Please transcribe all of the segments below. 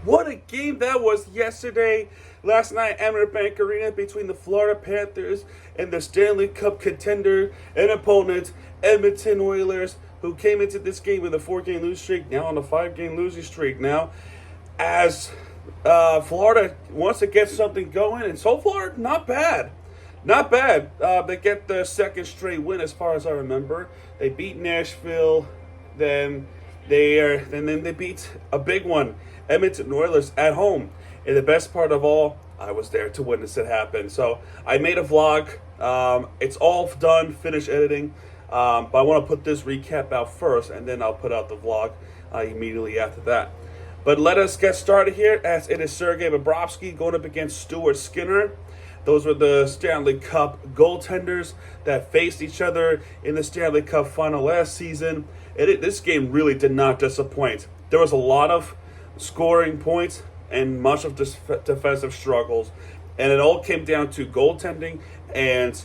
What a game that was yesterday. Last night, Emirates Bank Arena between the Florida Panthers and the Stanley Cup contender and opponent, Edmonton Oilers, who came into this game with a 4-game losing streak, now on a 5-game losing streak now, as Florida wants to get something going, and so far, not bad. Not bad. They get the second straight win, as far as I remember. They beat Nashville, then they beat a big one, Edmonton Oilers at home. And the best part of all, I was there to witness it happen. So I made a vlog. It's all done, finished editing. But I want to put this recap out first, and then I'll put out the vlog immediately after that. But let us get started here, as it is Sergei Bobrovsky going up against Stuart Skinner. Those were the Stanley Cup goaltenders that faced each other in the Stanley Cup final last season. This game really did not disappoint. There was a lot of scoring points and much of defensive struggles. And it all came down to goaltending and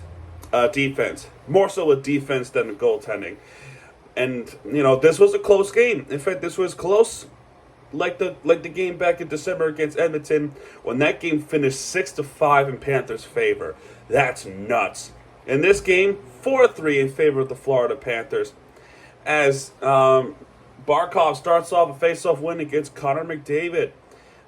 defense. More so with defense than goaltending. And, this was a close game. In fact, this was close. Like the game back in December against Edmonton, when that game finished 6-5 in Panthers' favor. That's nuts. In this game, 4-3 in favor of the Florida Panthers, as Barkov starts off a face-off win against Connor McDavid.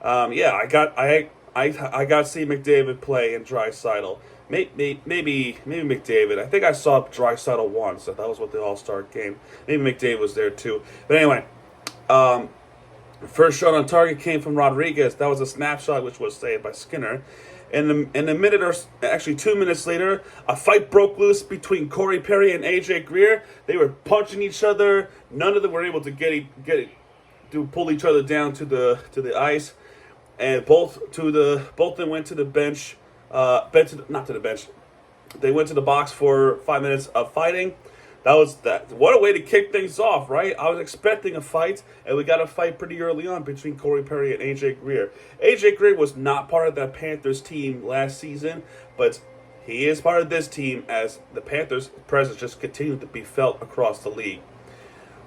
I got to see McDavid play in Draisaitl. Maybe McDavid. I think I saw Draisaitl once. So that was what the All-Star game. Maybe McDavid was there too. But anyway. First shot on target came from Rodriguez. That was a snapshot which was saved by Skinner. In a minute, or actually 2 minutes later, a fight broke loose between Corey Perry and AJ Greer. They were punching each other. None of them were able to pull each other down to the ice, and both of them went to the bench. Not to the bench. They went to the box for 5 minutes of fighting. That was that. What a way to kick things off, right? I was expecting a fight, and we got a fight pretty early on between Corey Perry and AJ Greer. AJ Greer was not part of that Panthers team last season, but he is part of this team, as the Panthers' presence just continued to be felt across the league.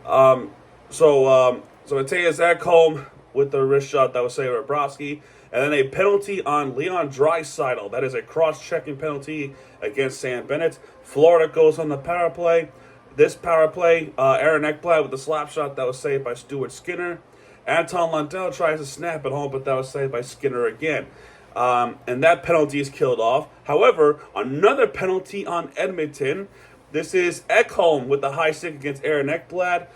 So Matthias Ekholm with the wrist shot that was saved by Bobrovsky, and then a penalty on Leon Draisaitl. That is a cross-checking penalty against Sam Bennett. Florida goes on the power play. This power play, Aaron Ekblad with the slap shot that was saved by Stuart Skinner. Anton Lundell tries to snap it home, but that was saved by Skinner again. And that penalty is killed off. However, another penalty on Edmonton. This is Ekholm with the high stick against Aaron Ekblad.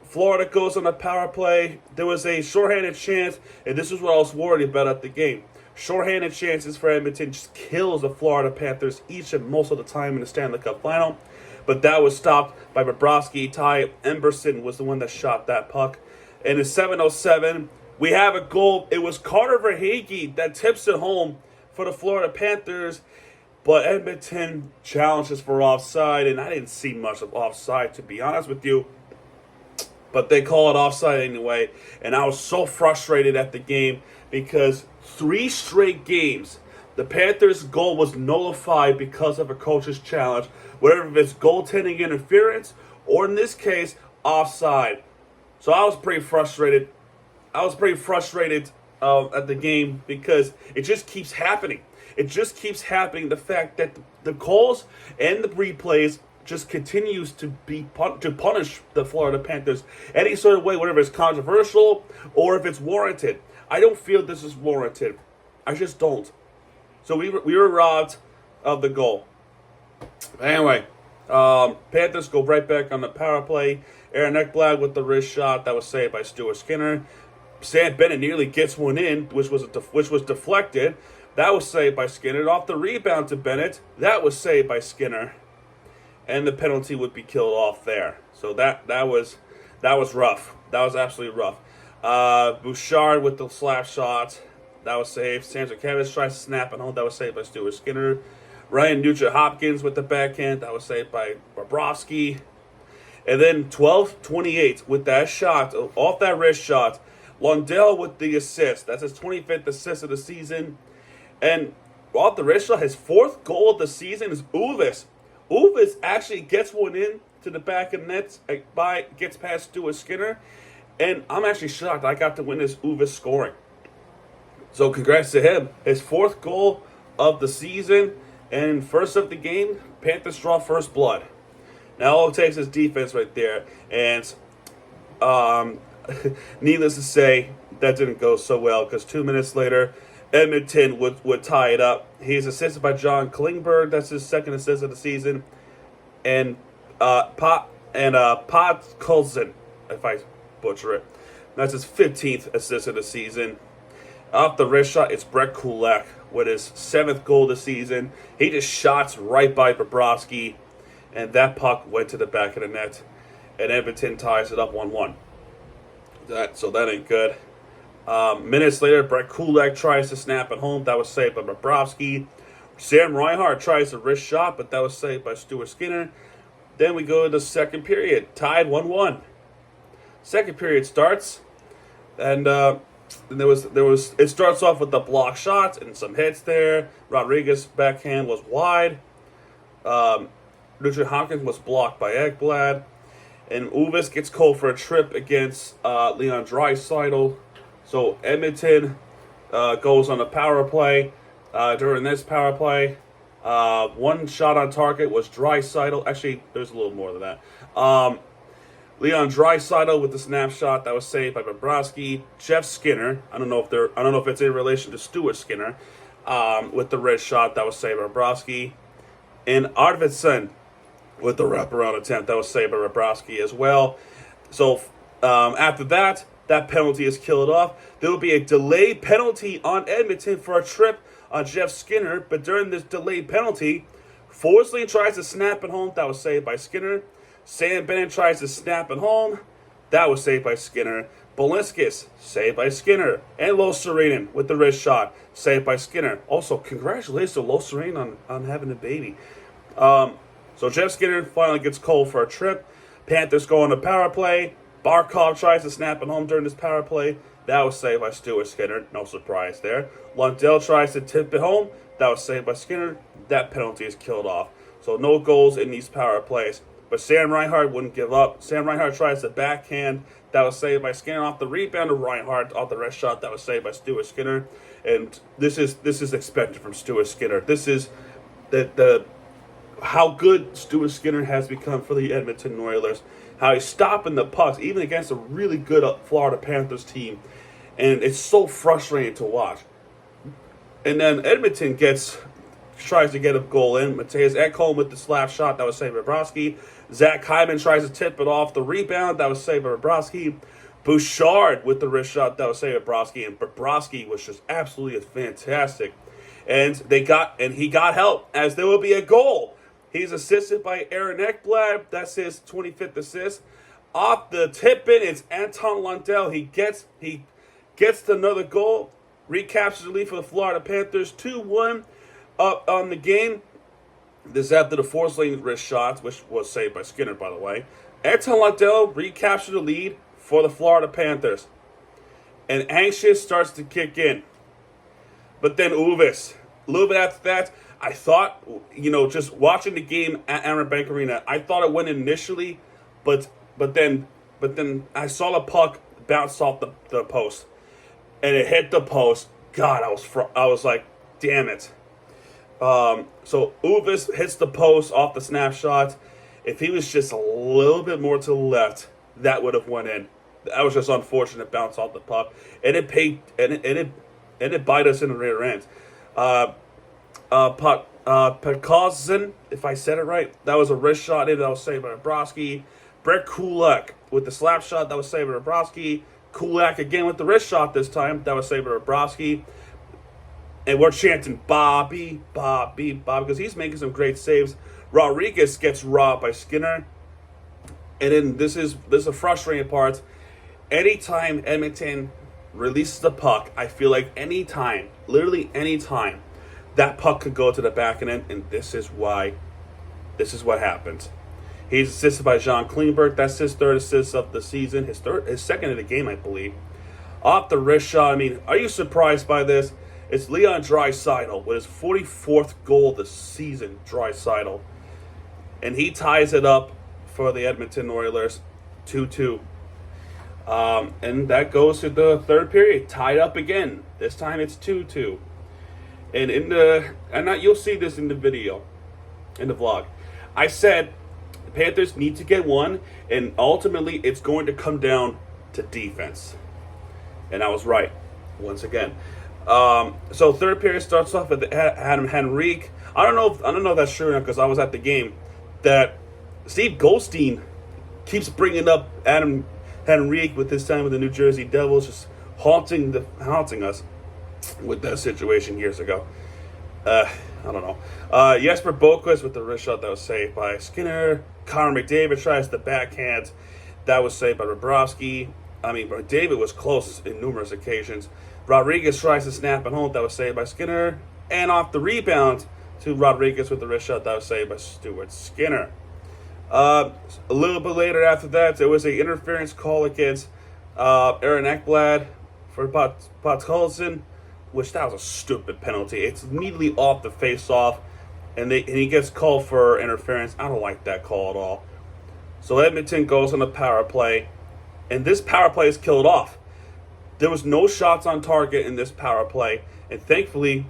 Florida goes on the power play. There was a shorthanded chance, and this is what I was worried about at the game. Shorthanded chances for Edmonton just kills the Florida Panthers each and most of the time in the Stanley Cup final. But that was stopped by Bobrovsky. Ty Emberson was the one that shot that puck. And in 7:07, we have a goal. It was Carter Verhaeghe that tips it home for the Florida Panthers. But Edmonton challenges for offside, and I didn't see much of offside, to be honest with you. But they call it offside anyway. And I was so frustrated at the game because 3 straight games, the Panthers' goal was nullified because of a coach's challenge, whether it's goaltending interference or, in this case, offside. So I was pretty frustrated. At the game because it just keeps happening. It just keeps happening. The fact that the calls and the replays just continues to punish the Florida Panthers any sort of way, whether it's controversial or if it's warranted. I don't feel this is warranted. I just don't. So we were robbed of the goal. Anyway, Panthers go right back on the power play. Aaron Ekblad with the wrist shot that was saved by Stuart Skinner. Sam Bennett nearly gets one in, which was deflected. That was saved by Skinner. Off the rebound to Bennett, that was saved by Skinner. And the penalty would be killed off there. So that was rough. That was absolutely rough. Bouchard with the slap shot. That was saved. Sandra Kevich tries to snap it home. That was saved by Stuart Skinner. Ryan Nugent-Hopkins with the backhand. That was saved by Bobrovsky. And then 12-28 with that shot, off that wrist shot. Lundell with the assist. That's his 25th assist of the season. And off the wrist shot, his 4th goal of the season is Uvis. Uvis actually gets one in to the back of the net, gets past Stuart Skinner, And I'm actually shocked I got to witness Uvis scoring. So congrats to him. His 4th goal of the season. And first of the game, Panthers draw first blood. Now all it takes is defense right there. And needless to say, that didn't go so well because 2 minutes later, Edmonton would tie it up. He's assisted by John Klingberg. That's his 2nd assist of the season. And Podkolzin, if I butcher it. That's his 15th assist of the season. Off the wrist shot, it's Brett Kulak with his 7th goal of the season. He just shots right by Bobrovsky, and that puck went to the back of the net. And Edmonton ties it up 1-1. So that ain't good. Minutes later, Brett Kulak tries to snap it home. That was saved by Bobrovsky. Sam Reinhart tries a wrist shot, but that was saved by Stuart Skinner. Then we go to the second period, tied 1-1. Second period starts, and it starts off with the block shots and some hits there. Rodriguez' backhand was wide. Richard Hopkins was blocked by Ekblad. And Uvis gets called for a trip against Leon Draisaitl. So Edmonton goes on a power play. During this power play, one shot on target was Draisaitl. Actually, there's a little more than that. Leon Draisaitl with the snapshot that was saved by Bobrovsky. Jeff Skinner, I don't know if it's in relation to Stuart Skinner, with the red shot that was saved by Bobrovsky. And Arvidsson with the wraparound attempt that was saved by Bobrovsky as well. So after that penalty is killed off. There will be a delayed penalty on Edmonton for a trip on Jeff Skinner. But during this delayed penalty, Forsling tries to snap it home. That was saved by Skinner. Sam Bennett tries to snap it home. That was saved by Skinner. Balinskis, saved by Skinner. And Lo Serenen with the wrist shot, saved by Skinner. Also, congratulations to Lo Serenen on having a baby. So Jeff Skinner finally gets called for a trip. Panthers go on a power play. Barkov tries to snap it home during this power play. That was saved by Stuart Skinner. No surprise there. Lundell tries to tip it home. That was saved by Skinner. That penalty is killed off. So no goals in these power plays. But Sam Reinhart wouldn't give up. Sam Reinhart tries the backhand. That was saved by Skinner off the rebound of Reinhart off the wrist shot. That was saved by Stuart Skinner. And this is expected from Stuart Skinner. This is the how good Stuart Skinner has become for the Edmonton Oilers. How he's stopping the pucks, even against a really good Florida Panthers team. And it's so frustrating to watch. And then Edmonton tries to get a goal in. Matthias Ekholm with the slap shot. That was saved by Bobrovsky. Zach Hyman tries to tip it off the rebound. That was saved by Bobrovsky. Bouchard with the wrist shot. That was saved by Bobrovsky. And Bobrovsky was just absolutely fantastic. And he got help, as there will be a goal. He's assisted by Aaron Ekblad. That's his 25th assist. Off the tip-in, it's Anton Lundell. He gets another goal. Recaptures the lead for the Florida Panthers. 2-1 up on the game. This is after the Forsling wrist shots, which was saved by Skinner, by the way. Anton Lundell recaptures the lead for the Florida Panthers. And anxious starts to kick in. But then Uvis, a little bit after that, I thought, just watching the game at Amerant Bank Arena, I thought it went initially, but then I saw the puck bounce off the post, and it hit the post. God, I was like, damn it. So Uvis hits the post off the snapshot. If he was just a little bit more to the left, that would have went in. That was just unfortunate bounce off the puck, and it bite us in the rear end. Podkolzin, if I said it right, that was a wrist shot in that was saved by Bobrovsky. Brett Kulak with the slap shot that was saved by Bobrovsky. Kulak again with the wrist shot this time that was saved by Bobrovsky. And we're chanting Bobby, Bobby, Bobby, because he's making some great saves. Rodriguez gets robbed by Skinner. And then this is a frustrating part. Anytime Edmonton releases the puck, I feel like literally any time, that puck could go to the back end, and this is what happens. He's assisted by John Klingberg. That's his 3rd assist of the season. His 2nd of the game, I believe. Off the wrist shot. I mean, are you surprised by this? It's Leon Draisaitl with his 44th goal of the season, Draisaitl. And he ties it up for the Edmonton Oilers, 2-2. And that goes to the third period, tied up again. This time it's 2-2. And you'll see this in the video, in the vlog. I said the Panthers need to get one, and ultimately it's going to come down to defense. And I was right, once again. So third period starts off with Adam Henrique. I don't know if that's true enough because I was at the game. That Steve Goldstein keeps bringing up Adam Henrique with his time with the New Jersey Devils, just haunting us with that situation years ago. I don't know. Jesper Boquist with the wrist shot that was saved by Skinner. Connor McDavid tries the backhand. That was saved by Bobrovsky. I mean, McDavid was close in numerous occasions. Rodriguez tries to snap it home. That was saved by Skinner. And off the rebound to Rodriguez with the wrist shot. That was saved by Stuart Skinner. A little bit later after that, there was an interference call against Aaron Ekblad for Podkolzin, which that was a stupid penalty. It's immediately off the face-off, and he gets called for interference. I don't like that call at all. So Edmonton goes on the power play, and this power play is killed off. There was no shots on target in this power play, and thankfully,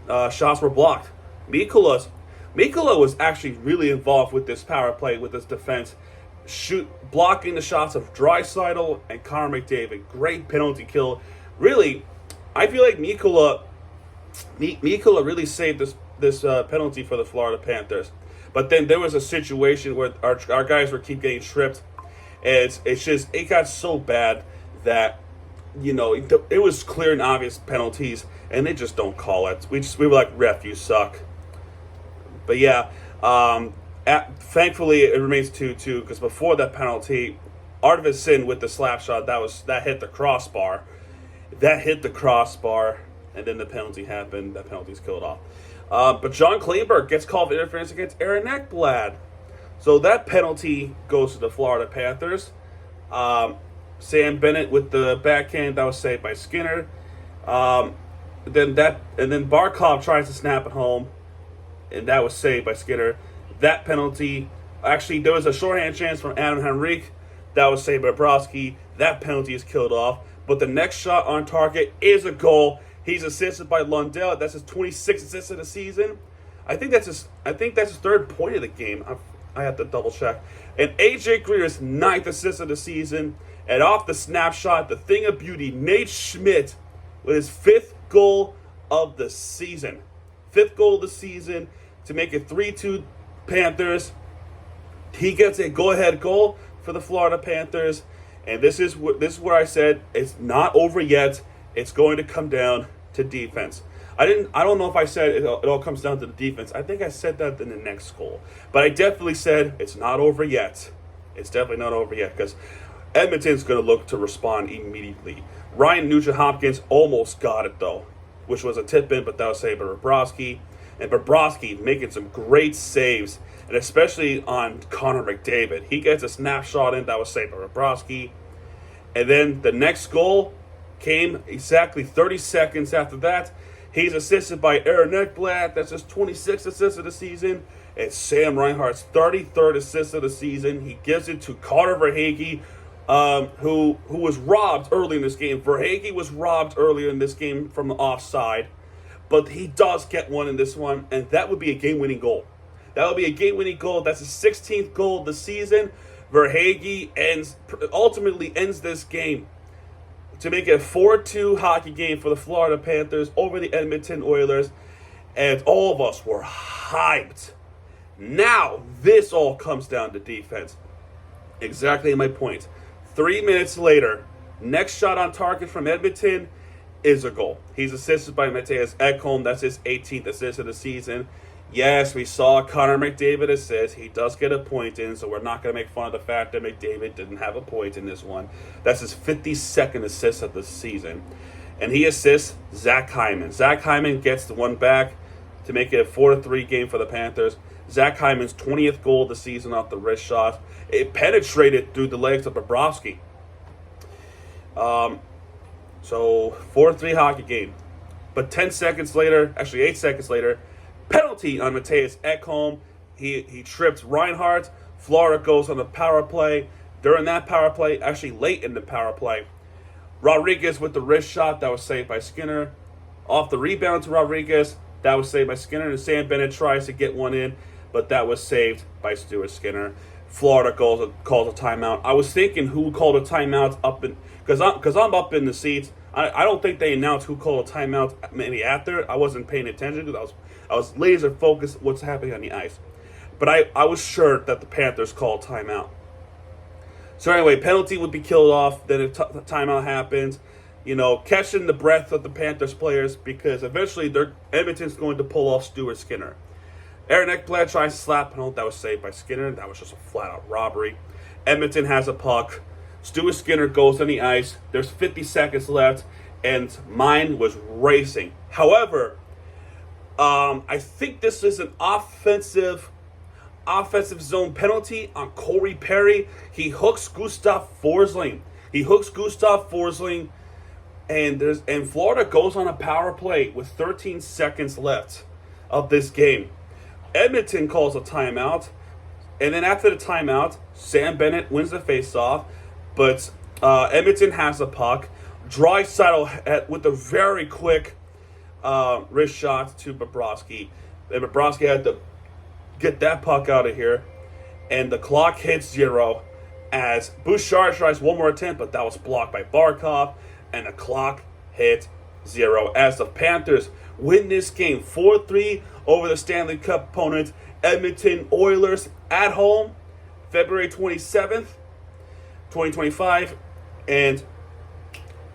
shots were blocked. Mikula was actually really involved with this power play, with this defense, blocking the shots of Draisaitl and Connor McDavid. Great penalty kill. Really, I feel like Mikula really saved this penalty for the Florida Panthers. But then there was a situation where our guys were keep getting tripped, and it got so bad that it was clear and obvious penalties, and they just don't call it. We were like, ref, you suck. But yeah, thankfully it remains 2-2 because before that penalty, Arvidsson with the slap shot that hit the crossbar. That hit the crossbar, and then the penalty happened. That penalty's killed off. But John Kleinberg gets called for interference against Aaron Ekblad. So that penalty goes to the Florida Panthers. Sam Bennett with the backhand, that was saved by Skinner. Then Barkov tries to snap it home, and that was saved by Skinner. That penalty, actually, there was a shorthand chance from Adam Henrique. That was saved by Bobrovsky. That penalty is killed off. But the next shot on target is a goal. He's assisted by Lundell. That's his 26th assist of the season. I think that's his third point of the game. I have to double check. And AJ Greer's 9th assist of the season. And off the snapshot, the thing of beauty, Nate Schmidt with his 5th goal of the season. 5th goal of the season to make it 3-2 Panthers. He gets a go-ahead goal for the Florida Panthers. And this is where I said it's not over yet. It's going to come down to defense. I don't know if I said it all comes down to the defense. I think I said that in the next goal. But I definitely said it's not over yet. It's definitely not over yet because Edmonton's going to look to respond immediately. Ryan Nugent-Hopkins almost got it, though, which was a tip-in, but that was saved by Bobrovsky. And Bobrovsky making some great saves, and especially on Connor McDavid. He gets a snapshot in, that was saved by Bobrovsky. And then the next goal came exactly 30 seconds after that. He's assisted by Aaron Ekblad. That's his 26th assist of the season. It's Sam Reinhart's 33rd assist of the season. He gives it to Carter Verhaeghe, who was robbed early in this game. Verhaeghe was robbed earlier in this game from the offside, but he does get one in this one, and that would be a game-winning goal. That would be a game-winning goal. That's his 16th goal of the season. Verhaeghe ultimately ends this game to make it a 4-2 hockey game for the Florida Panthers over the Edmonton Oilers, and all of us were hyped. Now, this all comes down to defense. Exactly my point. 3 minutes later, next shot on target from Edmonton is a goal. He's assisted by Mattias Ekholm. That's his 18th assist of the season. Yes, we saw Connor McDavid assist. He does get a point in, so we're not going to make fun of the fact that McDavid didn't have a point in this one. That's his 52nd assist of the season. And he assists Zach Hyman. Zach Hyman gets the one back to make it a 4-3 game for the Panthers. Zach Hyman's 20th goal of the season off the wrist shot. It penetrated through the legs of Bobrovsky. So 4-3 hockey game. But 10 seconds later, actually 8 seconds later, penalty on Mattias Ekholm. He tripped Reinhart. Florida goes on the power play. During that power play, actually late in the power play, Rodriguez with the wrist shot that was saved by Skinner. Off the rebound to Rodriguez, that was saved by Skinner. And Sam Bennett tries to get one in, but that was saved by Stuart Skinner. Florida calls a timeout. I was thinking who called a timeout up in, because I'm up in the seats. I don't think they announced who called a timeout maybe after. I wasn't paying attention because I was laser focused what's happening on the ice. But I was sure that the Panthers called timeout. So anyway, penalty would be killed off. Then the timeout happens. You know, catching the breath of the Panthers players because eventually Edmonton's going to pull off Stuart Skinner. Aaron Ekblad tries to slap penalty. That was saved by Skinner. That was just a flat-out robbery. Edmonton has a puck. Stuart Skinner goes on the ice. There's 50 seconds left, and mine was racing. However, I think this is an offensive zone penalty on Corey Perry. He hooks Gustav Forsling. And Florida goes on a power play with 13 seconds left of this game. Edmonton calls a timeout, and then after the timeout, Sam Bennett wins the faceoff, but Edmonton has the puck. Draisaitl with a very quick wrist shot to Bobrovsky. And Bobrovsky had to get that puck out of here, and the clock hits 0 as Bouchard tries one more attempt, but that was blocked by Barkov, and the clock hit 0 as the Panthers win this game 4-3 over the Stanley Cup opponent Edmonton Oilers at home, February 27th, 2025, and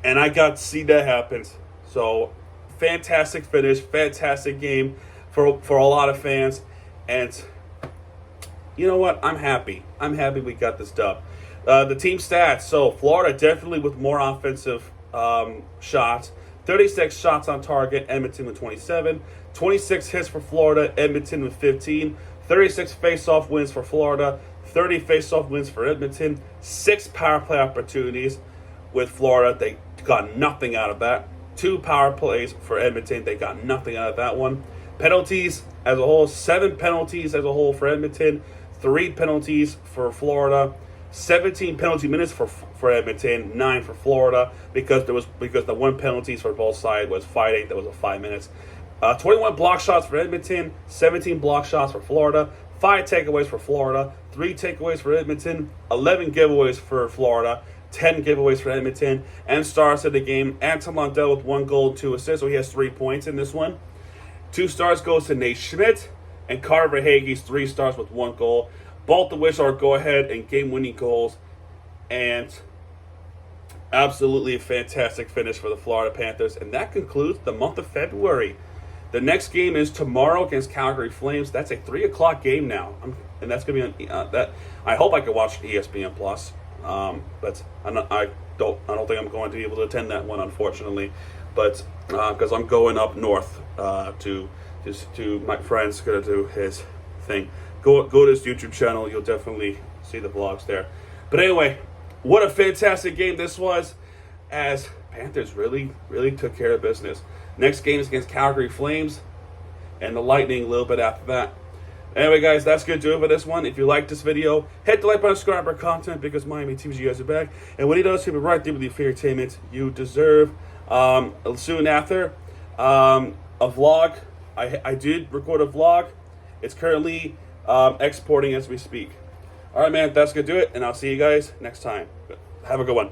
I got to see that happen. So fantastic finish, fantastic game for a lot of fans, and you know what? I'm happy. We got this dub. The team stats. So Florida definitely with more offensive shots. 36 shots on target, Edmonton with 27. 26 hits for Florida, Edmonton with 15. 36 face-off wins for Florida. 30 face-off wins for Edmonton. 6 power play opportunities with Florida. They got nothing out of that. 2 power plays for Edmonton. They got nothing out of that one. Penalties as a whole, 7 penalties as a whole for Edmonton. 3 penalties for Florida. 17 penalty minutes for Edmonton, 9 for Florida because the 1 penalties for both sides was fighting. That was a 5 minutes. 21 block shots for Edmonton, 17 block shots for Florida, 5 takeaways for Florida, 3 takeaways for Edmonton, 11 giveaways for Florida, 10 giveaways for Edmonton, and stars of the game. Anton Lundell with 1 goal, 2 assists, so he has 3 points in this one. 2 stars goes to Nate Schmidt, and Carver Hagee's 3 stars with 1 goal. Both of which are go-ahead and game-winning goals. And absolutely a fantastic finish for the Florida Panthers. And that concludes the month of February. The next game is tomorrow against Calgary Flames. That's a 3 o'clock game now. And that's going to be on that. I hope I can watch ESPN Plus. But I don't think I'm going to be able to attend that one, unfortunately. But because I'm going up north to my friend's going to do his thing. Go to his YouTube channel. You'll definitely see the vlogs there. But anyway, what a fantastic game this was, as Panthers really took care of business. Next game is against Calgary Flames, and the Lightning a little bit after that. Anyway, guys, that's going to do it for this one. If you like this video, hit the like button, subscribe our content, because Miami Teams, you guys are back. And when he does, he'll be right there with the entertainment you deserve. Soon after, a vlog. I did record a vlog. It's currently exporting as we speak. All right, man, that's going to do it, and I'll see you guys next time. Have a good one.